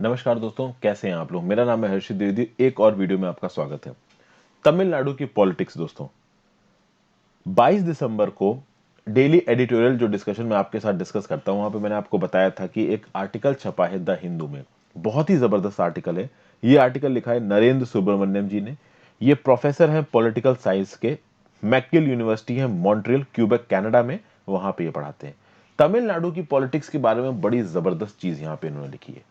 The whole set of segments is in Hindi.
नमस्कार दोस्तों, कैसे हैं आप लोग। मेरा नाम है हर्षित द्विवेदी। एक और वीडियो में आपका स्वागत है। तमिलनाडु की पॉलिटिक्स दोस्तों, 22 दिसंबर को डेली एडिटोरियल जो डिस्कशन मैं आपके साथ डिस्कस करता हूं, वहां पे मैंने आपको बताया था कि एक आर्टिकल छपा है द हिंदू में। बहुत ही जबरदस्त आर्टिकल है। ये आर्टिकल लिखा है नरेंद्र सुब्रमण्यम जी ने। ये प्रोफेसर हैं पॉलिटिकल साइंस के, मैकगिल यूनिवर्सिटी है मॉन्ट्रियल, क्यूबेक, कनाडा में। वहां पे ये पढ़ाते हैं। तमिलनाडु की पॉलिटिक्स के बारे में बड़ी जबरदस्त चीज यहाँ पे इन्होंने लिखी है।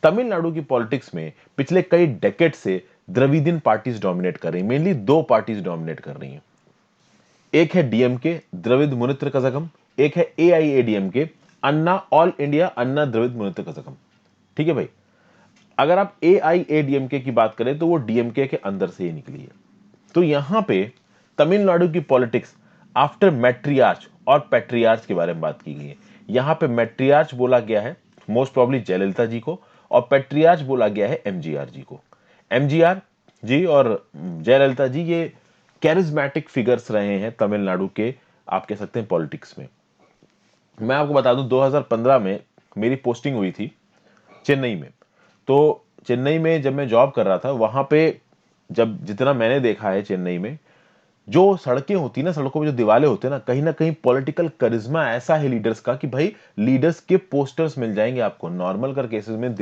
तमिलनाडु की पॉलिटिक्स में पिछले कई डेकेड से द्रविडियन पार्टीज डोमिनेट कर रही हैं। मेनली दो पार्टीज डोमिनेट कर रही हैं। एक है डीएमके, द्रविड़ मुनेत्र कज़गम। एक है एआईएडीएमके, अन्ना ऑल इंडिया अन्ना द्रविड़ मुनेत्र कज़गम। ठीक है भाई। अगर आप एआईएडीएमके की बात करें तो वो डीएमके के अंदर से ही निकली है। तो यहां पे तमिलनाडु की पॉलिटिक्स आफ्टर मैट्रियार्च और पैट्रियार्च के बारे में बात की गई है। यहां पे मैट्रियार्च बोला गया है मोस्ट प्रॉब्ली जयललिता जी को, और पैट्रियार्च बोला गया है एमजीआर जी को। एमजीआर जी और जयललिता जी ये कैरिज्मेटिक फिगर्स रहे हैं तमिलनाडु के, आप कह सकते हैं पॉलिटिक्स में। मैं आपको बता दूं 2015 में मेरी पोस्टिंग हुई थी चेन्नई में। तो चेन्नई में जब मैं जॉब कर रहा था, वहां पे जब जितना मैंने देखा है चेन्नई में जो सड़कें होती ना, सड़कों पे जो दीवारें होते हैं ना कहीं पॉलिटिकल करिश्मा ऐसा है लीडर्स का कि भाई लीडर्स के पोस्टर्स मिल जाएंगे आपको। नॉर्मल कर केसेस में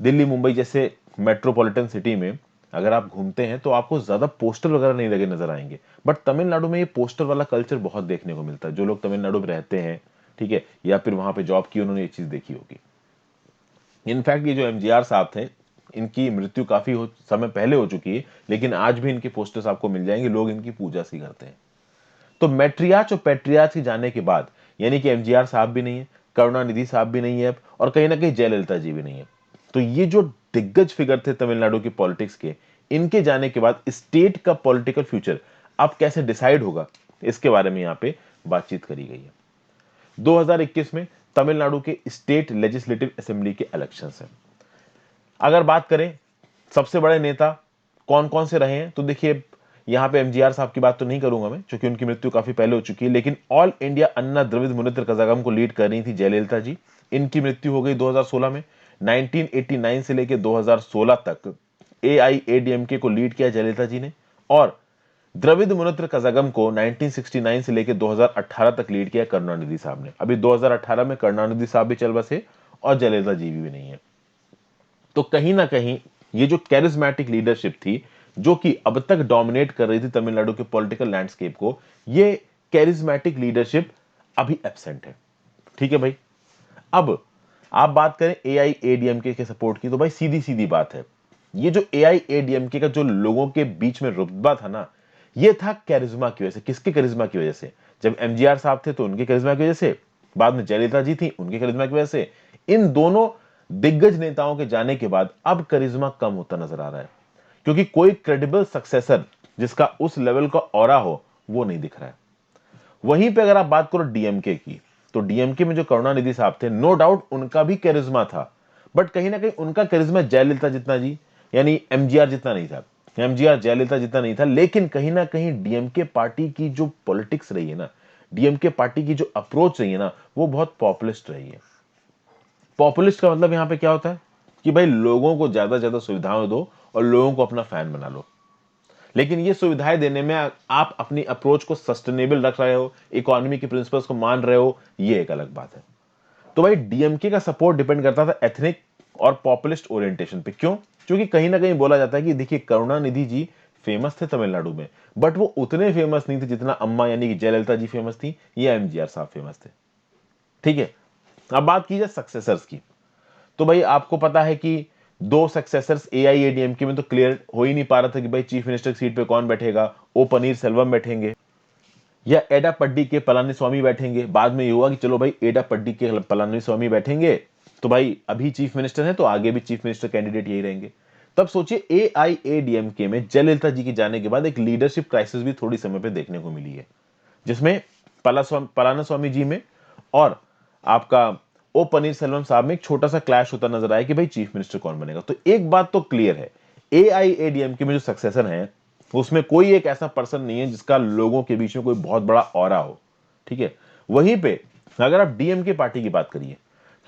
दिल्ली मुंबई जैसे मेट्रोपॉलिटन सिटी में अगर आप घूमते हैं तो आपको ज्यादा पोस्टर वगैरह नहीं लगे नजर आएंगे। बट तमिलनाडु में ये पोस्टर वाला कल्चर बहुत देखने को मिलता है। जो लोग तमिलनाडु में रहते हैं, ठीक है, या फिर वहां पे जॉब की, उन्होंने ये चीज देखी होगी। इनफैक्ट ये जो एमजीआर साहब थे, इनकी मृत्यु काफी समय पहले हो चुकी है, लेकिन आज भी इनके पोस्टर्स आपको मिल जाएंगे। लोग इनकी पूजा सी करते हैं। तो मैट्रियार्च और पैट्रियार्च के जाने के बाद, यानी कि एमजीआर साहब भी नहीं है, करुणानिधि साहब भी नहीं है अब, और कहीं ना कहीं जयललिता जी भी नहीं है। तो ये जो दिग्गज फिगर थे तमिलनाडु की पॉलिटिक्स के, इनके जाने के बाद स्टेट का पॉलिटिकल फ्यूचर अब कैसे डिसाइड होगा, इसके बारे में यहां पे बातचीत करी गई है। 2021 में तमिलनाडु के स्टेट लेजिस्लेटिव असेंबली के इलेक्शंस हैं। अगर बात करें सबसे बड़े नेता कौन कौन से रहे हैं, तो देखिए यहां पे एमजीआर साहब की बात तो नहीं करूंगा मैं, क्योंकि उनकी मृत्यु काफी पहले हो चुकी है। लेकिन ऑल इंडिया अन्ना द्रविड़ मुनेत्र कज़ागम को लीड कर रही थी जयललिता जी। इनकी मृत्यु हो गई 2016 में। 1989 से लेकर 2016 तक एआईएडीएमके को लीड किया जयललिता जी ने, और द्रविड़ मुनेत्र कज़ागम को 1969 से लेकर 2018 तक लीड किया करुणानिधि साहब ने। अभी 2018 में करुणानिधि साहब भी चल बसे और जयललिता जी भी नहीं है। तो कहीं ना कहीं ये जो कैरिज्मेटिक लीडरशिप थी, जो कि अब तक डोमिनेट कर रही थी तमिलनाडु के पॉलिटिकल लैंडस्केप को, ये कैरिज्मेटिक लीडरशिप अभी एब्सेंट है। ठीक है भाई। अब आप बात करें एआईएडीएमके के सपोर्ट की, तो भाई सीधी सीधी बात है, ये जो एआईएडीएमके का जो लोगों के बीच में रुतबा था ना, ये था कैरिज्मा की वजह से। किसके कैरिज्मा की वजह से? जब एमजीआर साहब थे तो उनके कैरिज्मा की वजह से, बाद में जयललिता जी थी उनके कैरिज्मा की वजह से। इन दोनों दिग्गज नेताओं के जाने के बाद अब करिश्मा कम होता नजर आ रहा है, क्योंकि कोई क्रेडिबल सक्सेसर जिसका उस लेवल का ऑरा हो वो नहीं दिख रहा है। वहीं पे अगर आप बात करो डीएमके की, तो डीएमके में जो करुणानिधि साहब थे, नो डाउट उनका भी करिश्मा था, बट कहीं ना कहीं उनका करिश्मा जयललिता जितना जी, यानी एमजीआर जितना नहीं था। एमजीआर जयललिता जितना नहीं था। लेकिन कहीं ना कहीं डीएमके पार्टी की जो पॉलिटिक्स रही है ना, डीएमके पार्टी की जो अप्रोच रही है ना, वो बहुत पॉपुलिस्ट रही है। पॉपुलिस्ट का मतलब यहां पे क्या होता है कि भाई लोगों को ज्यादा से ज्यादा सुविधाएं दो और लोगों को अपना फैन बना लो। लेकिन ये सुविधाएं देने में आप अपनी अप्रोच को सस्टेनेबल रख रहे हो, इकोनॉमी के प्रिंसिपल्स को मान रहे हो, ये एक अलग बात है। तो भाई डीएमके का सपोर्ट डिपेंड करता था एथनिक और पॉपुलिस्ट ओरिएंटेशन पे। क्यों? क्योंकि कहीं ना कहीं बोला जाता है कि देखिए करुणानिधि जी फेमस थे तमिलनाडु में, बट वो उतने फेमस नहीं थे जितना अम्मा यानी कि जयललिता जी फेमस थी या एमजीआर साहब फेमस थे। ठीक है। अब बात की जाए सक्सेसर्स की, तो भाई आपको पता है कि दो सक्सेसर्स एआईएडीएमके में तो क्लियर हो ही नहीं पा रहा था कि भाई चीफ मिनिस्टर सीट पे कौन बैठेगा। ओ पनीर सेल्वम बैठेंगे या एडापड्डी के पलानीस्वामी बैठेंगे। बाद में ये हुआ कि चलो भाई एडापड्डी के पलानीस्वामी बैठेंगे, तो भाई अभी चीफ मिनिस्टर है तो आगे भी चीफ मिनिस्टर कैंडिडेट यही रहेंगे। तब सोचिए एआईएडीएमके में जयललिता जी के जाने के बाद एक लीडरशिप क्राइसिस भी थोड़ी समय पे देखने को मिली है, जिसमें पलानीस्वामी जी में और आपका ओ पनीरसेल्वम साहब में एक छोटा सा क्लैश होता नजर आया कि भाई चीफ मिनिस्टर कौन बनेगा। तो एक बात तो क्लियर है, एआईएडीएमके में जो सक्सेसर हैं उसमें कोई एक ऐसा पर्सन नहीं है जिसका लोगों के बीच में कोई बहुत बड़ा ऑरा हो। ठीक है। वहीं पे अगर आप डीएमके पार्टी की बात करिए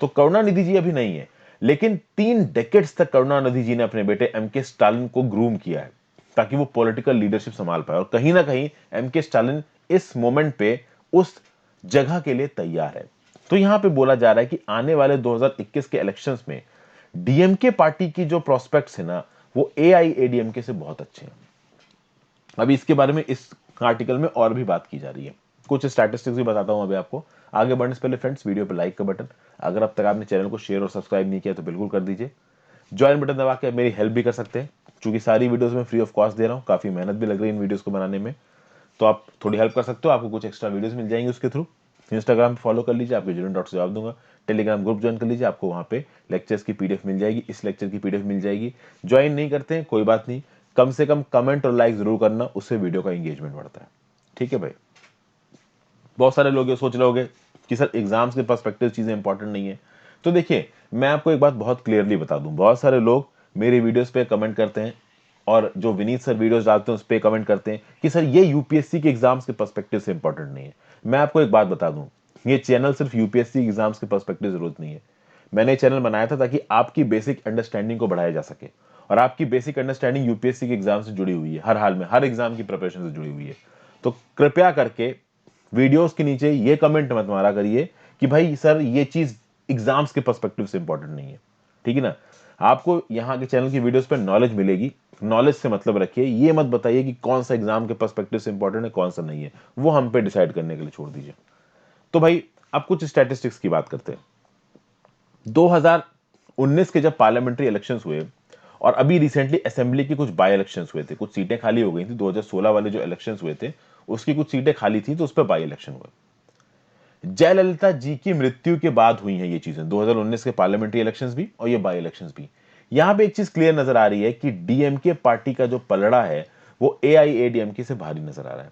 तो करुणानिधि जी अभी नहीं है, लेकिन 3 डेकेड्स तक करुणानिधि जी ने अपने बेटे एम के स्टालिन को ग्रूम किया है ताकि वो पॉलिटिकल लीडरशिप संभाल पाए, और कहीं ना कहीं एम के स्टालिन इस मोमेंट पे उस जगह के लिए तैयार है। तो यहां पे बोला जा रहा है कि आने वाले 2021 के इलेक्शंस में डीएमके पार्टी की जो प्रोस्पेक्ट्स है ना, वो एआईएडीएमके से बहुत अच्छे हैं। अभी इसके बारे में इस आर्टिकल में और भी बात की जा रही है, कुछ स्टैटिस्टिक्स भी बताता हूं अभी आपको। आगे बढ़ने से पहले फ्रेंड्स, वीडियो पे लाइक का बटन, अगर अब तक आपने चैनल को शेयर और सब्सक्राइब नहीं किया तो बिल्कुल कर दीजिए। ज्वाइन बटन दबा के मेरी हेल्प भी कर सकते हैं, क्योंकि सारी वीडियोस में फ्री ऑफ कॉस्ट दे रहा हूँ, काफी मेहनत भी लग रही है इन वीडियोस को बनाने में, तो आप थोड़ी हेल्प कर सकते हो, आपको कुछ एक्स्ट्रा वीडियोस मिल जाएंगे उसके थ्रू। इंस्टाग्राम पे फॉलो कर लीजिए, आपके जुड़न डॉट से जवाब दूंगा। टेलीग्राम ग्रुप ज्वाइन कर लीजिए, आपको वहां पे लेक्चर्स की पीडीएफ मिल जाएगी, इस लेक्चर की पीडीएफ मिल जाएगी। ज्वाइन नहीं करते हैं कोई बात नहीं, कम से कम कमेंट और लाइक जरूर करना, उससे वीडियो का एंगेजमेंट बढ़ता है। ठीक है भाई। बहुत सारे लोग ये सोच रहे होंगे कि सर एग्जाम्स के पर्सपेक्टिव चीजें इंपॉर्टेंट नहीं है, तो देखिए मैं आपको एक बात बहुत क्लियरली बता दूं, बहुत सारे लोग मेरे वीडियोस पे कमेंट करते हैं और जो विनीत सर वीडियोस डालते हैं उस पे कमेंट करते हैं कि सर ये यूपीएससी के एग्जाम्स के पर्सपेक्टिव से इंपॉर्टेंट नहीं है। मैं आपको एक बात बता दूं, ये चैनल सिर्फ यूपीएससी एग्जाम्स के पर्सपेक्टिव जरूरत नहीं है। मैंने चैनल बनाया था ताकि आपकी बेसिक अंडरस्टैंडिंग को बढ़ाया जा सके, और आपकी बेसिक अंडरस्टैंडिंग यूपीएससी के एग्जाम से जुड़ी हुई है, हर हाल में हर एग्जाम की प्रिपरेशन से जुड़ी हुई है। तो कृपया करके वीडियोस के नीचे ये कमेंट मत मारा करिए कि भाई सर ये चीज एग्जाम्स के पर्सपेक्टिव से इंपॉर्टेंट नहीं है। ठीक है ना, आपको यहाँ के चैनल की वीडियोस पर नॉलेज मिलेगी, नॉलेज से मतलब रखिए, ये मत बताइए कि कौन सा एग्जाम के पर्सपेक्टिव से इंपॉर्टेंट है कौन सा नहीं है, वो हम पे डिसाइड करने के लिए छोड़ दीजिए। तो भाई अब कुछ स्टैटिस्टिक्स की बात करते हैं। 2019 के जब पार्लियामेंट्री इलेक्शंस हुए और अभी रिसेंटली असेंबली के कुछ बाय इलेक्शंस हुए थे, कुछ सीटें खाली हो गई थी, 2016 वाले जो इलेक्शंस हुए थे उसकी कुछ सीटें खाली थी, तो उस पर बाय इलेक्शन हुए। जयललिता जी की मृत्यु के बाद हुई हैं ये चीजें, 2019 के पार्लियामेंट्री इलेक्शंस भी और ये बाय इलेक्शंस भी। यहां पे एक चीज क्लियर नजर आ रही है कि डीएमके पार्टी का जो पलड़ा है वो एआईएडीएमके से भारी नजर आ रहा है।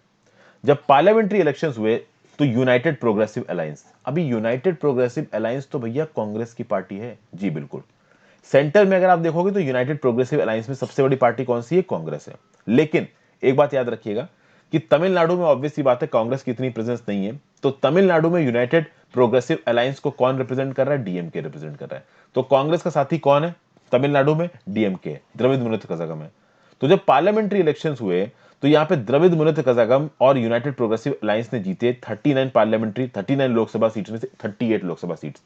जब पार्लियामेंट्री इलेक्शंस हुए तो यूनाइटेड प्रोग्रेसिव अलायंस, अभी यूनाइटेड प्रोग्रेसिव अलायंस तो भैया कांग्रेस की पार्टी है जी, बिल्कुल। सेंटर में अगर आप देखोगे तो यूनाइटेड प्रोग्रेसिव अलायंस में सबसे बड़ी पार्टी कौन सी है? कांग्रेस है। लेकिन एक बात याद रखिएगा कि तमिलनाडु में ऑब्वियस सी बात है कांग्रेस की इतनी प्रेजेंस नहीं है, तो तमिलनाडु में यूनाइटेड प्रोग्रेसिव अलायंस को कौन रिप्रेजेंट कर रहा है? डीएमके रिप्रेजेंट कर रहा है। तो कांग्रेस का साथी कौन है तमिलनाडु में? डीएमके, द्रविड़ मुनेत्र कज़ागम है। तो जब पार्लियामेंट्री इलेक्शंस हुए तो यहां पे द्रविड़ मुनेत्र कज़ागम और यूनाइटेड प्रोग्रेसिव अलायंस ने जीते 39 पार्लियामेंट्री, 39 लोकसभा सीट्स में से 38 लोकसभा सीट्स।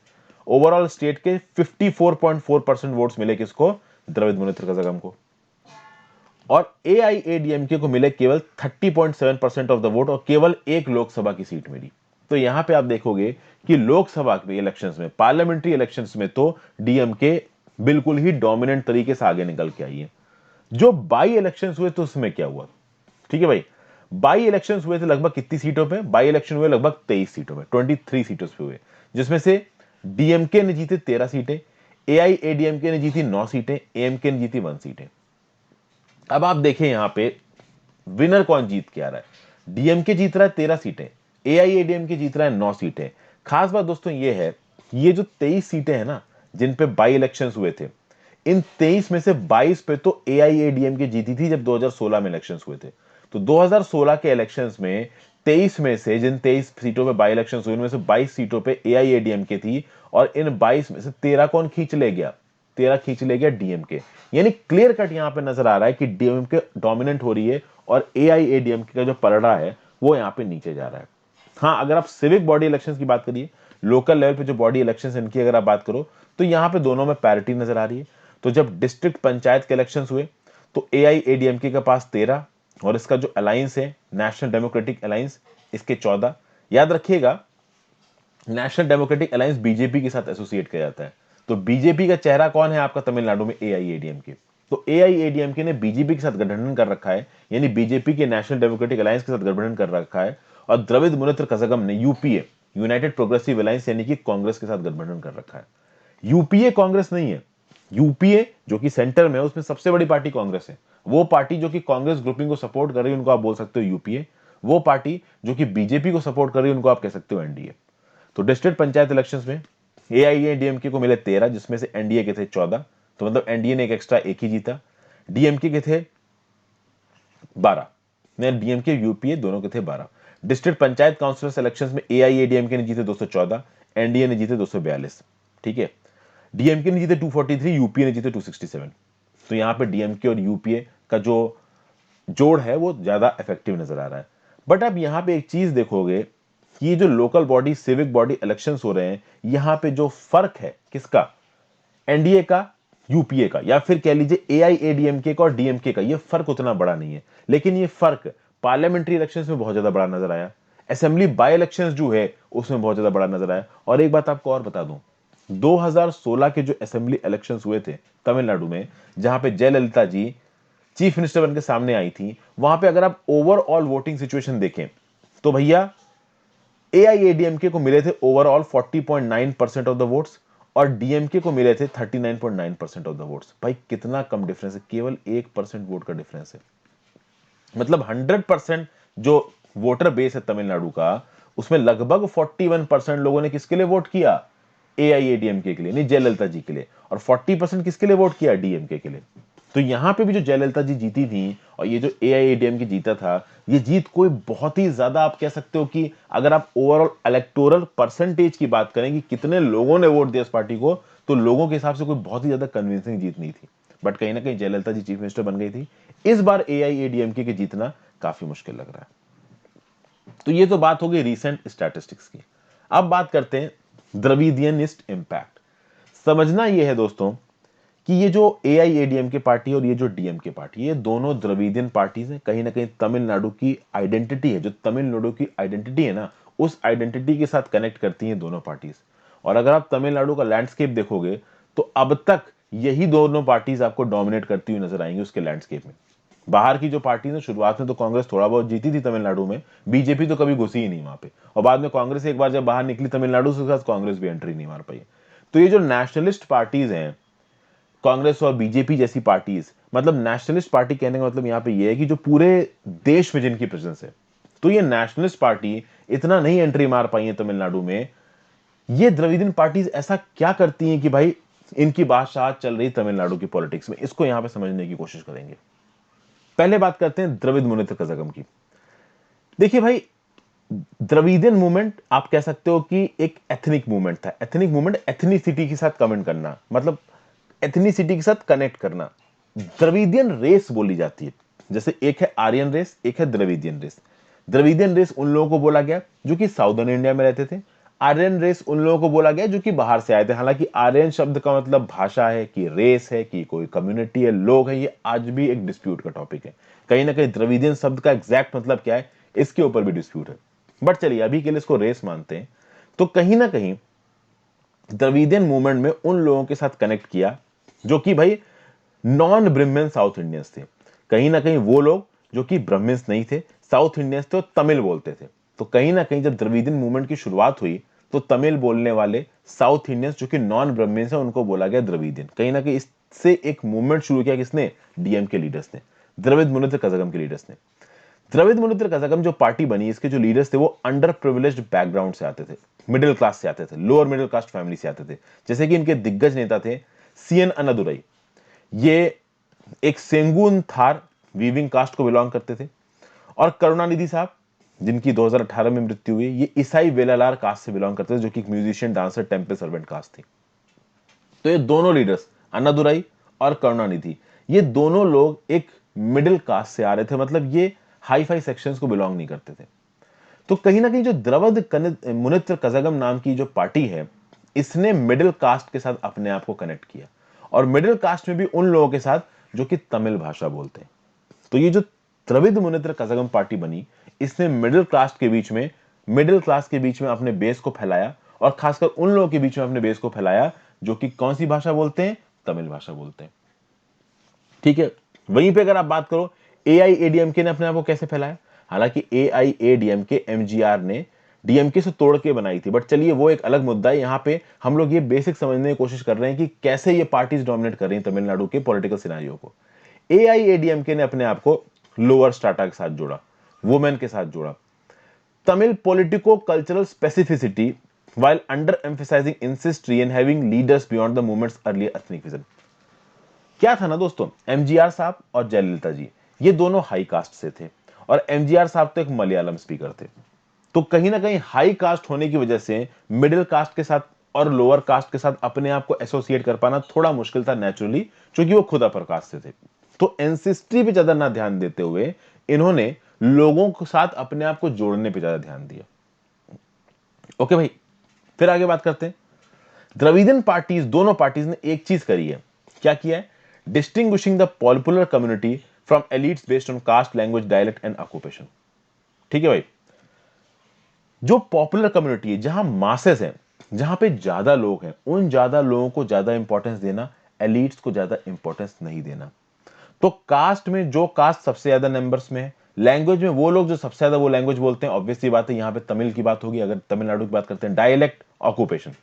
ओवरऑल स्टेट के 54.4% वोट्स मिले किसको? द्रविड़ मुनेत्र कज़ागम को। और एआईएडीएमके को मिले केवल 30.7% ऑफ द वोट, और केवल एक लोकसभा की सीट मिली। तो यहां पे आप देखोगे कि लोकसभा के इलेक्शंस में, पार्लियामेंट्री इलेक्शंस में तो डीएमके बिल्कुल ही डोमिनेंट तरीके से आगे निकल के आई है। जो बाई इलेक्शंस हुए तो उसमें क्या हुआ? ठीक है भाई, बाई इलेक्शंस हुए थे लगभग कितनी सीटों पे? बाई इलेक्शन हुए लगभग 23 सीटों पे, 23 सीटों पे हुए, जिसमें से डीएमके ने जीते 13 सीटें, एआईएडीएमके ने जीती 9 सीटें, एएमके ने जीती 1 सीटें। अब आप देखें यहां पे विनर कौन जीत के आ रहा है? डीएमके जीत रहा है 13 सीटें, एआईएडीएमके जीत रहा है 9 सीटें। खास बात दोस्तों ये है, ये जो 23 सीटें हैं ना जिन पे बाई इलेक्शंस हुए थे, इन 23 में से 22 पे तो एआईएडीएमके जीती थी जब 2016 में इलेक्शंस हुए थे। तो 2016 के इलेक्शंस में 23 में से, जिन 23 सीटों पे बाई इलेक्शंस हुए उनमें से 22 सीटों पे एआईएडीएमके थी, और इन 22 में से 13 कौन खींच ले गया? 13 खींच ले गया डीएमके। यानी क्लियर कट यहां पे नजर आ रहा है कि डीएमके डोमिनेंट हो रही है और एआईएडीएमके का जो पलड़ा है वो यहां पे नीचे जा रहा है। हाँ, अगर आप सिविक बॉडी इलेक्शंस की बात करिए, लोकल लेवल पे जो बॉडी इलेक्शंस इनकी अगर आप बात करो, तो यहां पे दोनों में पैरिटी नजर आ रही है। तो जब डिस्ट्रिक्ट पंचायत के इलेक्शंस हुए तो एआईएडीएमके के पास 13, और इसका जो अलायंस है नेशनल डेमोक्रेटिक अलायंस, इसके 14। याद रखिएगा नेशनल डेमोक्रेटिक अलायंस बीजेपी के साथ एसोसिएट किया जाता है, तो बीजेपी का चेहरा कौन है आपका तमिलनाडु में? एआईएडीएमके। तो एआईएडीएमके ने बीजेपी के साथ गठबंधन कर रखा है, यानी बीजेपी के नेशनल डेमोक्रेटिक अलायंस के साथ गठबंधन कर रखा है, और द्रविड़ मुनेत्र कज़ागम ने यूपीए, यूनाइटेड प्रोग्रेसिव अलायंस यानी कि कांग्रेस के साथ गठबंधन कर रखा है। यूपीए कांग्रेस नहीं है, यूपीए जो कि सेंटर में है उसमें सबसे बड़ी पार्टी कांग्रेस है। वो पार्टी जो कि कांग्रेस ग्रुपिंग को सपोर्ट कर रही है उनको आप बोल सकते हो यूपीए, वो पार्टी जो कि बीजेपी को सपोर्ट कर रही है उनको आप कह सकते हो एनडीए। तो डिस्ट्रिक्ट पंचायत इलेक्शंस में एआईएडीएमके को मिले 13, जिसमें से एनडीए के थे 14, तो मतलब एनडीए ने एक एक्स्ट्रा एक ही जीता। डीएमके के थे 12, डीएमके यूपीए दोनों के थे 12। डिस्ट्रिक्ट पंचायत काउंसिल इलेक्शंस में एआईएडीएमके ने जीते 214, एनडीए ने जीते 242। ठीक है, डीएमके ने जीते 243, यूपीए ने जीते 267। तो यहां पे डीएमके और यूपीए का जो जोड़ है वो ज्यादा इफेक्टिव नजर आ रहा है। बट अब यहां पे एक चीज देखोगे कि ये जो local body, civic body elections हो रहे हैं, यहां पे जो फर्क है किसका, एनडीए का, यूपीए का, या फिर कह लीजिए एआईएडीएमके का और डीएमके का, ये फर्क उतना बड़ा नहीं है। लेकिन ये फर्क पार्लियामेंट्री इलेक्शंस में बहुत ज्यादा बड़ा नजर आया, असेंबली बाय इलेक्शंस जो है उसमें बहुत ज्यादा बड़ा नजर आया। और एक बात आपको और बता दूं, 2016 के जो असेंबली इलेक्शंस हुए थे तमिलनाडु में, जहां पे जयललिता जी चीफ मिनिस्टर बनकर सामने आई थी, वहां पे अगर आप ओवरऑल वोटिंग सिचुएशन देखें तो भैया एआईएडीएमके को मिले थे ओवरऑल 40.9% ऑफ द वोट्स और डीएमके को मिले थे 39.9% ऑफ द वोट्स। भाई कितना कम डिफरेंस है, केवल 1% वोट का डिफरेंस है। मतलब 100% जो वोटर बेस है तमिलनाडु का, उसमें लगभग 41% लोगों ने किसके लिए वोट किया, एआईएडीएमके के लिए, नहीं जयललिता जी के लिए, और 40% किसके लिए वोट किया, डीएमके के लिए। तो यहां पे भी जो जयललिता जी जीती थी और ये जो एआईएडीएमके जीता था, ये जीत कोई बहुत ही ज्यादा, आप कह सकते हो कि अगर आप ओवरऑल इलेक्टोरल परसेंटेज की बात करें कि कितने लोगों ने वोट दिया इस पार्टी को, तो लोगों के हिसाब से कोई बहुत ही ज्यादा कन्विंसिंग जीत नहीं थी। बट कहीं ना कहीं जयललिता जी चीफ मिनिस्टर बन गई थी। इस बार एआईएडीएमके के जीतना काफी मुश्किल लग रहा है। तो ये तो बात हो गई रीसेंट स्टैटिस्टिक्स की। अब बात करते हैं द्रविडियनिस्ट इंपैक्ट। समझना यह है दोस्तों कि ये जो एआईएडीएमके पार्टी और ये जो डीएमके पार्टी, ये दोनों द्रविडियन पार्टीज हैं। कहीं ना कहीं तमिलनाडु की आइडेंटिटी है, जो तमिलनाडु की आइडेंटिटी है ना, उस आइडेंटिटी के साथ कनेक्ट करती हैं दोनों पार्टीज। और अगर आप तमिलनाडु का लैंडस्केप देखोगे तो अब तक यही दोनों पार्टीज आपको डोमिनेट करती हुई नजर आएंगी उसके लैंडस्केप में। बाहर की जो पार्टी ने, शुरुआत में तो कांग्रेस थोड़ा बहुत जीती थी तमिलनाडु में, बीजेपी तो कभी घुसी ही नहीं वहां पे, और बाद में कांग्रेस एक बार जब बाहर निकली तमिलनाडु से, उसके साथ कांग्रेस भी एंट्री नहीं मार पाई। तो ये जो नेशनलिस्ट पार्टीज हैं, कांग्रेस और बीजेपी जैसी पार्टीज, मतलब नेशनलिस्ट पार्टी कहने का मतलब यहां पे ये है कि जो पूरे देश में जिनकी प्रेजेंस है, तो ये नेशनलिस्ट पार्टी इतना नहीं एंट्री मार पाई है तमिलनाडु में। ये द्रविडियन पार्टीज ऐसा क्या करती हैं कि भाई इनकी बादशाह चल रही तमिलनाडु की पॉलिटिक्स में, इसको यहां पे समझने की कोशिश करेंगे। पहले बात करते हैं द्रविड़ मुनेत्र कज़ागम की। देखिए भाई, द्रविडियन मूवमेंट आप कह सकते हो कि एक एथनिक मूवमेंट था। एथनिक मूवमेंट, एथनिसिटी के साथ कमेंट करना, मतलब एथनिसिटी के साथ कनेक्ट करना। द्रविडियन रेस बोली जाती है, जैसे एक है आर्यन रेस, एक है द्रविडियन रेस। द्रविडियन रेस उन लोगों को बोला गया जो कि साउदर्न इंडिया में रहते थे। आर्यन रेस उन लोगों को बोला गया जो कि बाहर से आए थे। हालांकि आर्यन शब्द का मतलब भाषा है कि रेस है कि कोई कम्युनिटी है, लोग है, ये आज भी एक डिस्प्यूट का टॉपिक है। कहीं ना कहीं द्रविडियन शब्द का एग्जैक्ट मतलब क्या है, इसके ऊपर भी डिस्प्यूट है। बट चलिए अभी के लिए इसको रेस मानते हैं। तो कहीं ना कहीं द्रविडियन मूवमेंट में उन लोगों के साथ कनेक्ट किया जो कि भाई नॉन ब्राह्मण साउथ इंडियंस थे। कहीं ना कहीं वो लोग जो कि ब्राह्मण्स नहीं थे, साउथ इंडियंस थे और तमिल बोलते थे। तो कहीं ना कहीं जब द्रविडियन मूवमेंट की शुरुआत हुई तो तमिल बोलने वाले साउथ इंडियंस जो कि नॉन ब्राह्मण्स हैं, उनको बोला गया द्रविडियन। कहीं ना कहीं इससे एक मूवमेंट शुरू किया किसने, डीएम के लीडर्स ने, द्रविड़ मुनेत्र कज़ागम के लीडर्स ने। द्रविड़ मुनेत्र कज़ागम जो पार्टी बनी, इसके जो लीडर्स थे वो अंडर प्रिविलेज्ड बैकग्राउंड से आते थे, मिडिल क्लास से आते थे, लोअर मिडिल क्लास फैमिली से आते थे। जैसे कि इनके दिग्गज नेता थे सीएन अन्नादुरई। ये एक सेंगुन थार वीविंग कास्ट को बिलोंग करते थे। और करुणानिधि साहब, जिनकी 2018 में मृत्यु हुई, ये ईसाई वेलालार कास्ट से बिलोंग करते थे, जो कि एक musician, dancer, temple servant caste थी। तो ये दोनों लीडर्स अन्नादुरई और करुणानिधि, ये दोनों लोग एक मिडिल कास्ट से आ रहे थे, मतलब ये हाई फाई सेक्शंस को बिलोंग नहीं करते थे। तो कहीं ना कहीं जो द्रविड़ मुनेत्र कज़ागम नाम की जो पार्टी है, इसने मिडिल कास्ट के साथ अपने आप को कनेक्ट किया, और मिडिल कास्ट में भी उन लोगों के साथ जो कि तमिल भाषा बोलते हैं। तो ये जो द्रविड़ मुनेत्र कज़ागम पार्टी बनी, इसने मिडिल क्लास के बीच में अपने बेस को फैलाया, और खासकर उन लोगों के बीच में अपने बेस को फैलाया जो कि कौन सी भाषा बोलते हैं, तमिल भाषा बोलते हैं। ठीक है, वहीं पे अगर आप बात करो एआईएडीएमके ने अपने आप को कैसे फैलाया। हालांकि एआईएडीएमके एमजीआर ने डीएमके से तोड़ के बनाई थी, बट चलिए वो एक अलग मुद्दा है। यहां पे हम लोग ये बेसिक समझने की कोशिश कर रहे हैं कि कैसे ये पार्टीज डोमिनेट कर रही हैं तमिलनाडु के पॉलिटिकल सिनेरियो को। एआईएडीएमके ने अपने आप को लोअर स्ट्राटा के साथ जोड़ा, वुमेन के साथ जोड़ा, Tamil politico cultural specificity while under emphasizing ancestry and having leaders beyond the movement's earlier ethnic vision। क्या था ना दोस्तों, एमजीआर साहब और जयललिता जी ये दोनों हाई कास्ट से थे, और एमजीआर साहब तो एक मलयालम स्पीकर थे। तो कहीं ना कहीं हाई कास्ट होने की वजह से मिडिल कास्ट के साथ और लोअर कास्ट के साथ अपने आप को एसोसिएट कर पाना थोड़ा मुश्किल था नेचुरली, क्योंकि वो खुद अपर कास्ट से थे। तो एंसेस्ट्री पे ज्यादा ना ध्यान देते हुए इन्होंने लोगों के साथ अपने आप को जोड़ने पे ज्यादा ध्यान दिया। ओके भाई, फिर आगे बात करते हैं। द्रविडियन पार्टीज, दोनों पार्टीज ने एक चीज करी है। क्या किया है? Distinguishing the popular community from elites based on caste, language, dialect and occupation. ठीक है भाई, जो पॉपुलर कम्युनिटी है, जहां मासेस हैं, जहां पे ज्यादा लोग हैं, उन ज्यादा लोगों को ज्यादा इंपॉर्टेंस देना, एलिट्स को ज्यादा इंपॉर्टेंस नहीं देना। तो कास्ट में जो कास्ट सबसे ज्यादा नंबर्स में है, लैंग्वेज में वो लोग जो सबसे ज्यादा वो लैंग्वेज बोलते हैं, ऑब्वियसली बात है यहां पे तमिल की बात होगी अगर तमिलनाडु की बात करते हैं, डायलेक्ट, ऑक्यूपेशन।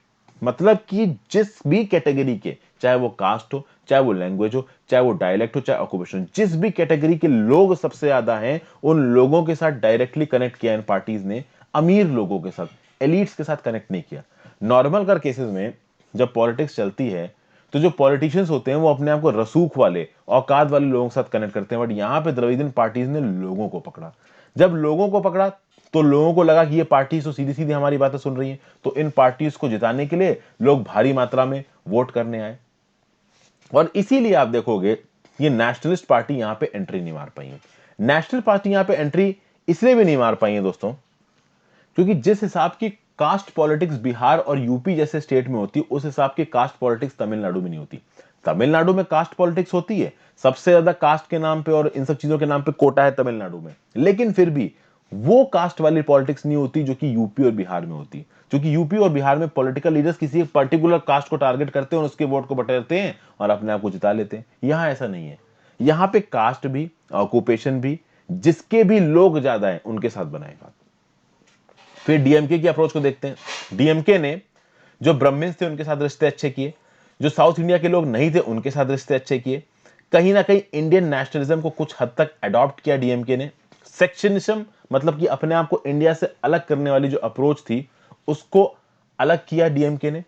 मतलब कि जिस भी कैटेगरी के, चाहे वो कास्ट हो, चाहे वो लैंग्वेज हो, चाहे वो डायलेक्ट हो, चाहे ऑक्यूपेशन, जिस भी कैटेगरी के लोग सबसे ज्यादा हैं, उन लोगों के साथ डायरेक्टली कनेक्ट किया इन पार्टीज ने। अमीर लोगों के साथ, एलिट्स के साथ कनेक्ट नहीं किया। नॉर्मल कर केसेस में जब पॉलिटिक्स चलती है तो जो पॉलिटिशियंस होते हैं वो अपने आप को रसूख वाले, औकात वाले लोगों के साथ कनेक्ट करते हैं, बट यहां पे द्रविडियन पार्टीज ने लोगों को पकड़ा। जब लोगों को पकड़ा तो लोगों को लगा कि ये पार्टीज तो सीधी सीधी हमारी बातें सुन रही हैं, तो इन पार्टीज को जिताने के लिए लोग भारी मात्रा में वोट करने आए। और इसीलिए आप देखोगे ये नेशनलिस्ट पार्टी यहां पे एंट्री नहीं मार पाई है। नेशनल पार्टी यहां पे एंट्री इसलिए भी नहीं मार पाई है दोस्तों, क्योंकि जिस हिसाब की कास्ट पॉलिटिक्स बिहार और यूपी जैसे स्टेट में होती है, उस हिसाब की कास्ट पॉलिटिक्स तमिलनाडु में नहीं होती। तमिलनाडु में कास्ट पॉलिटिक्स होती है, सबसे ज्यादा कास्ट के नाम पे और इन सब चीजों के नाम पे कोटा है तमिलनाडु में, लेकिन फिर भी वो कास्ट वाली पॉलिटिक्स नहीं होती जो कि यूपी और बिहार में होती। क्योंकि यूपी और बिहार में पॉलिटिकल लीडर्स किसी एक पर्टिकुलर कास्ट को टारगेट करते हैं और उसके वोट को बटोरते हैं और अपने आप को जिता लेते हैं। यहां ऐसा नहीं है। यहां पे कास्ट भी, ऑक्यूपेशन भी, जिसके भी लोग ज्यादा हैं उनके साथ बनाएगा। फिर डीएमके की अप्रोच को देखते हैं। डीएमके ने जो ब्राह्मण्स थे उनके साथ रिश्ते अच्छे किए, जो साउथ इंडिया के लोग नहीं थे उनके साथ रिश्ते अच्छे किए। कहीं ना कहीं इंडियन नेशनलिज्म को कुछ हद तक अडॉप्ट किया डीएमके ने। सेक्शनिज्म, मतलब कि अपने आप को इंडिया से अलग करने वाली जो अप्रोच थी उसको अलग किया डीएमके ने।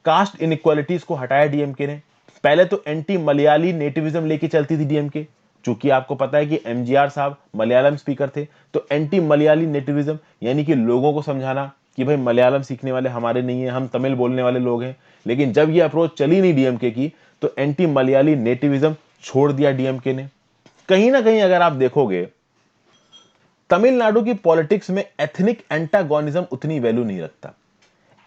कास्ट इनइक्वालिटीज को हटाया डीएमके ने। पहले तो एंटी मलयाली नेटिविज्म लेके चलती थी डीएमके, चूंकि आपको पता है कि एमजीआर साहब मलयालम स्पीकर थे, तो एंटी मलयाली नेटिविज्म यानी कि लोगों को समझाना कि भाई मलयालम सीखने वाले हमारे नहीं है, हम तमिल बोलने वाले लोग हैं। लेकिन जब ये अप्रोच चली नहीं डीएमके की, तो एंटी मलयाली नेटिविज्म छोड़ दिया डीएमके ने। कहीं ना कहीं अगर आप देखोगे तमिलनाडु की पॉलिटिक्स में एथनिक एंटागोनिज्म उतनी वैल्यू नहीं रखता।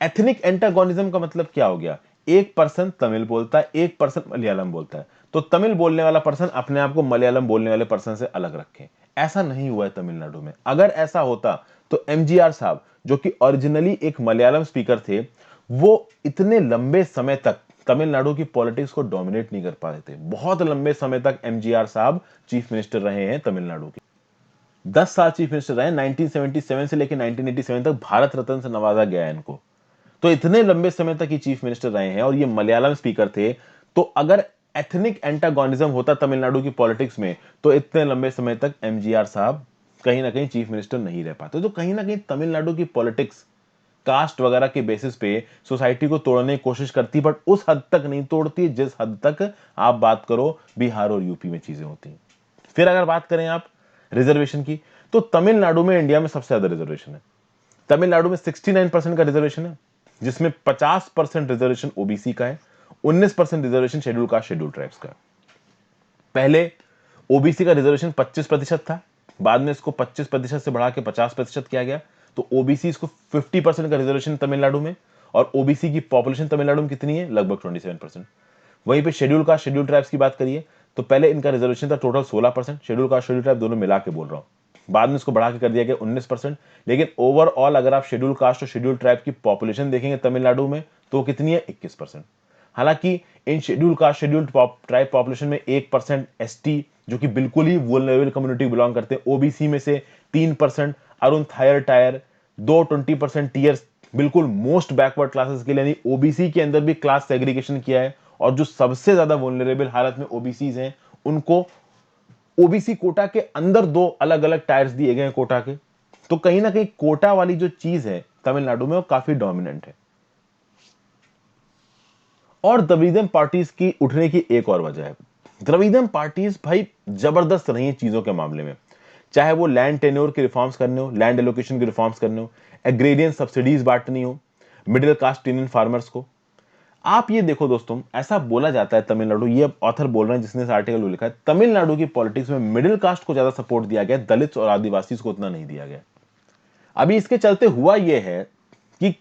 एथनिक एंटागोनिज्म का मतलब क्या हो गया? एक पर्सन तमिल बोलता है, एक पर्सन मलयालम बोलता है, तो तमिल बोलने वाला पर्सन अपने आप को मलयालम बोलने वाले पर्सन से अलग रखे। ऐसा नहीं हुआ है तमिलनाडु में। अगर ऐसा होता तो एमजीआर साहब, जो कि ओरिजिनली एक मलयालम स्पीकर थे, वो इतने लंबे समय तक तमिलनाडु की पॉलिटिक्स को डोमिनेट नहीं कर पाते थे। बहुत लंबे समय तक एमजीआर साहब चीफ मिनिस्टर रहे हैं तमिलनाडु के। 10 साल चीफ मिनिस्टर रहे, 1977 से लेकर 1987 तक भारत रत्न से नवाजा गया है इनको। तो इतने लंबे समय तक ये चीफ मिनिस्टर रहे हैं और ये मलयालम स्पीकर थे। तो अगर एथनिक एंटागोनिज्म होता तमिलनाडु की पॉलिटिक्स में, तो इतने लंबे समय तक एमजीआर साहब कहीं ना कहीं चीफ मिनिस्टर नहीं रह पाते। तो कहीं ना कहीं तमिलनाडु की पॉलिटिक्स कास्ट वगैरह के बेसिस पे सोसाइटी को तोड़ने की कोशिश करती, बट उस हद तक नहीं तोड़ती जिस हद तक आप बात करो बिहार और यूपी में चीजें होती। फिर अगर बात करें आप रिजर्वेशन की, तो तमिलनाडु में इंडिया में सबसे ज्यादा रिजर्वेशन है। तमिलनाडु में 69% का रिजर्वेशन है, जिसमें 50% रिजर्वेशन ओबीसी का है, 19% reservation schedule caste schedule tribes का। पहले ओबीसी का रिजर्वेशन 25% था, बाद में इसको 25% से बढ़ा के 50% किया गया। तो ओबीसी इसको 50% का रिजर्वेशन तमिलनाडु में, और ओबीसी की पॉपुलेशन तमिलनाडु में कितनी है? लगभग 27%। वहीं पे शेड्यूल कास्ट शेड्यूल ट्राइब्स की बात करिए तो पहले इनका रिजर्वेशन था total 16%, schedule caste schedule tribe दोनों मिला के बोल रहा हूं। बाद में इसको बढ़ा के कर दिया गया 19%। लेकिन ओवरऑल अगर आप शेड्यूल कास्ट और शेड्यूल ट्राइब की पॉपुलेशन देखेंगे तमिलनाडु में, तो कितनी है? 21%। हालांकि इन schedule caste schedule tribe population में 1% एसटी, जो कि बिल्कुल ही वुलनरेबल कम्युनिटी बिलोंग करते हैं, ओबीसी में से 3% अरुण थायर टायर, 20% टीयर्स बिल्कुल मोस्ट बैकवर्ड क्लासेस के लिए, यानी ओबीसी के अंदर भी क्लास सेग्रीगेशन किया है। और जो सबसे ज्यादा वुलनरेबल हालत में ओबीसीज हैं, उनको ओबीसी कोटा के अंदर 2 अलग अलग टायर्स दिए गए हैं कोटा के। तो कहीं ना कहीं कोटा वाली जो चीज है तमिलनाडु में वो काफी डोमिनेंट है। और द्रविडियन पार्टीज की उठने की एक और वजह है। द्रविडियन पार्टीज भाई जबरदस्त रही हैं चीजों के मामले में, चाहे वो लैंड टेन्योर के रिफॉर्म्स करने हो, लैंड एलोकेशन के रिफॉर्म्स करने हो, एग्रेरियन सब्सिडीज बांटनी हो, मिडिल कास्ट इंडियन फार्मर्स को। आप ये देखो दोस्तों, ऐसा बोला जाता है तमिलनाडु, ये ऑथर बोल रहे हैं जिसने इस आर्टिकल को लिखा है, तमिलनाडु की पॉलिटिक्स में मिडिल कास्ट को ज्यादा सपोर्ट दिया गया, दलित और आदिवासी को उतना नहीं दिया गया। अभी इसके चलते हुआ यह है कि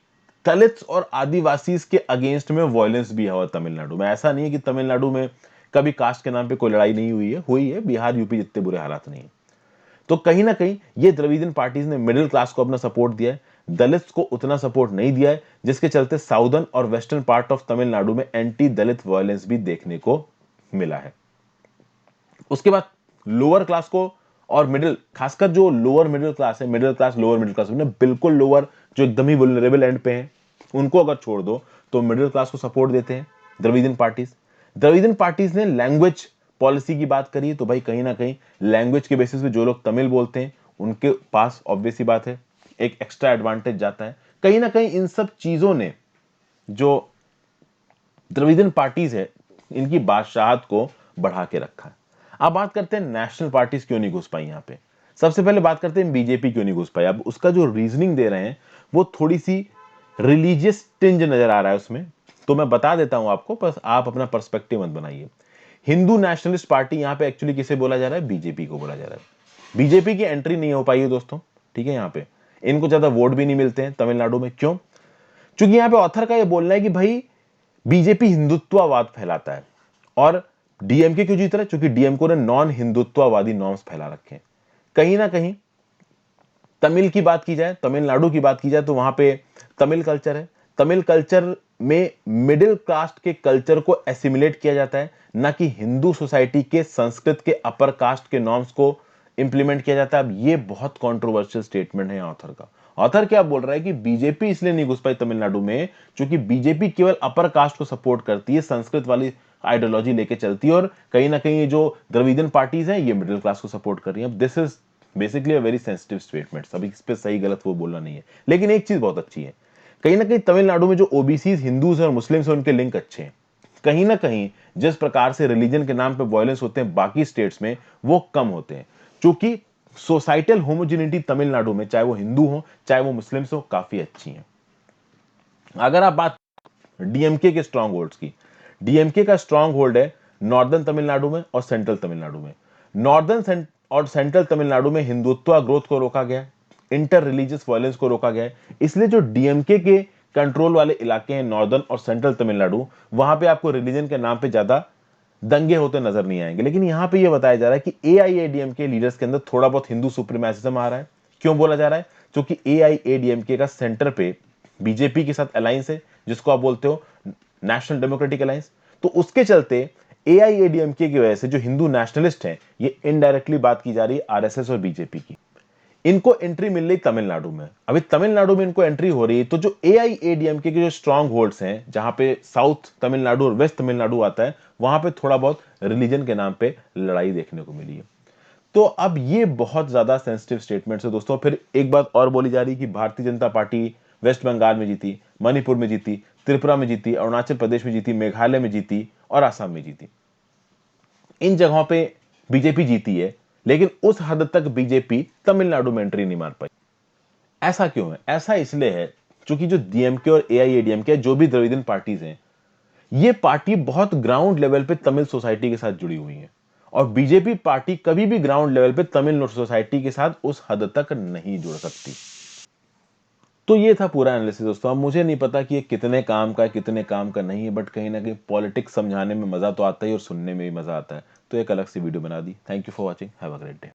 दलित और आदिवासी के अगेंस्ट में वायलेंस भी हुआ तमिलनाडु में। ऐसा नहीं है कि तमिलनाडु में कभी कास्ट के नाम पे कोई लड़ाई नहीं हुई है, बिहार यूपी जितने बुरे हालात नहीं है। तो कहीं ना कहीं ये द्रविडियन पार्टीज ने मिडिल क्लास को अपना सपोर्ट दिया है, दलित को उतना सपोर्ट नहीं दिया है, जिसके चलते साउदर्न और वेस्टर्न पार्ट ऑफ तमिलनाडु में एंटी दलित वायलेंस भी देखने को मिला है। उसके बाद लोअर क्लास को और मिडिल, खासकर जो लोअर मिडिल क्लास है, middle class lower middle class बिल्कुल लोअर, जो एकदम ही वुलनरेबल एंड पे हैं, उनको अगर छोड़ दो तो मिडिल क्लास को सपोर्ट देते हैं द्रविडियन पार्टीज। द्रविडियन पार्टीज ने लैंग्वेज पॉलिसी की बात करी तो भाई कहीं ना कहीं लैंग्वेज के बेसिस पे जो लोग तमिल बोलते हैं उनके पास ऑब्वियस सी बात है एक एक्स्ट्रा एडवांटेज जाता है। कहीं ना कहीं इन सब चीजों ने जो द्रविडियन पार्टीज है इनकी बादशाहत को बढ़ा के रखा है। अब बात करते हैं नेशनल पार्टीज क्यों नहीं घुस पाई यहां पे। सबसे पहले बात करते हैं बीजेपी क्यों नहीं घुस पाई। अब उसका जो रीजनिंग दे रहे हैं वो थोड़ी सी रिलीजियस टिंज नजर आ रहा है उसमें, तो मैं बता देता हूं आपको, बस आप अपना पर्सपेक्टिव मत बनाइए। हिंदू नेशनलिस्ट पार्टी यहां पे एक्चुअली किसे बोला जा रहा है, बीजेपी को बोला जा रहा है। बीजेपी की एंट्री नहीं हो पाई है दोस्तों, ठीक है। यहां पे इनको ज्यादा वोट भी नहीं मिलते हैं तमिलनाडु में। क्यों? क्योंकि यहां पे ऑथर का ये बोलना है कि भाई बीजेपी हिंदुत्ववाद फैलाता है। और डीएमके क्यों जीत रहा है? क्योंकि डीएमके ने नॉन हिंदुत्ववादी नॉर्म्स फैला रखे हैं। कहीं ना कहीं तमिल की बात की जाए, तमिलनाडु की बात की जाए तो वहां पे तमिल कल्चर है। तमिल कल्चर में मिडिल कास्ट के कल्चर को एसिमिलेट किया जाता है, ना कि हिंदू सोसाइटी के संस्कृत के अपर कास्ट के नॉर्म्स को इंप्लीमेंट किया जाता है। अब ये बहुत कंट्रोवर्शियल स्टेटमेंट है ऑथर का। ऑथर क्या बोल रहा है कि बीजेपी इसलिए नहीं घुस पाई तमिलनाडु में क्योंकि बीजेपी केवल अपर कास्ट को सपोर्ट करती है, संस्कृत वाली आइडियोलॉजी लेके चलती है, और कहीं ना कहीं जो द्रविडियन पार्टीज हैं ये मिडिल क्लास को सपोर्ट कर रही हैं। This is basically a very sensitive statement. अभी इस पे सही गलत वो बोलना नहीं है, लेकिन एक चीज बहुत अच्छी है, कहीं ना कहीं तमिलनाडु में जो ओबीसी हिंदूज और मुस्लिम्स हैं उनके लिंक अच्छे हैं। कहीं ना कहीं जिस प्रकार से रिलीजन के नाम पे वायलेंस होते हैं बाकी स्टेट्स में वो कम होते हैं, क्योंकि सोसाइटल होमोजेनिटी तमिलनाडु में चाहे वो हिंदू हो चाहे वो मुस्लिम्स हो काफी अच्छी है। अगर आप बात डीएमके के स्ट्रांग होल्ड्स की, डीएमके का स्ट्रांग होल्ड है नॉर्दर्न तमिलनाडु में और सेंट्रल तमिलनाडु में। नॉर्दर्न और सेंट्रल तमिलनाडु में हिंदुत्व ग्रोथ को रोका गया, इंटर रिलीजियस वायलेंस को रोका गया है। इसलिए जो डीएमके के कंट्रोल वाले इलाके हैं नॉर्दर्न और सेंट्रल तमिलनाडु, वहां पे आपको रिलीजन के नाम पे ज्यादा दंगे होते नजर नहीं आएंगे। लेकिन यहां पे ये बताया जा रहा है कि एआईएडीएमके लीडर्स के अंदर थोड़ा बहुत हिंदू सुप्रीमेसिज्म आ रहा है। क्यों बोला जा रहा है? क्योंकि एआईएडीएमके का सेंटर पे बीजेपी के साथ अलायंस है, जिसको आप बोलते हो नेशनल डेमोक्रेटिक अलायंस। तो उसके चलते एआईएडीएमके की वजह से जो हिंदू नेशनलिस्ट हैं ये इनडायरेक्टली बात की जा रही है आरएसएस और बीजेपी की। इनको एंट्री मिल रही तमिलनाडु में। अभी तमिलनाडु में इनको एंट्री हो रही है तो जो एआईएडीएमके के जो स्ट्रांग होल्ड्स हैं, जहां पे साउथ तमिलनाडु और वेस्ट तमिलनाडु आता है, वहां पे थोड़ा बहुत रिलीजन के नाम पे लड़ाई देखने को मिली है। तो अब ये बहुत ज्यादा सेंसिटिव स्टेटमेंट्स है दोस्तों। फिर एक बात और बोली जा रही है कि भारतीय जनता पार्टी वेस्ट बंगाल में जीती, मणिपुर में जीती, त्रिपुरा में जीती, अरुणाचल प्रदेश में जीती, मेघालय में जीती और आसाम में जीती। इन जगहों पे बीजेपी जीती है, लेकिन उस हद तक बीजेपी तमिलनाडु में एंट्री नहीं मार पाई। ऐसा क्यों है? ऐसा इसलिए है क्योंकि जो डीएमके और एआईएडीएमके जो भी द्रविडियन पार्टीज हैं, ये पार्टी बहुत ग्राउंड लेवल पे तमिल सोसाइटी के साथ जुड़ी हुई है, और बीजेपी पार्टी कभी भी ग्राउंड लेवल पे तमिल सोसाइटी के साथ उस हद तक नहीं जुड़ सकती। तो ये था पूरा एनालिसिस दोस्तों। अब मुझे नहीं पता कि ये कितने काम का है कितने काम का नहीं है, बट कहीं ना कहीं पॉलिटिक्स समझाने में मजा तो आता ही और सुनने में भी मजा आता है, तो एक अलग सी वीडियो बना दी। Thank you for watching, have a great day.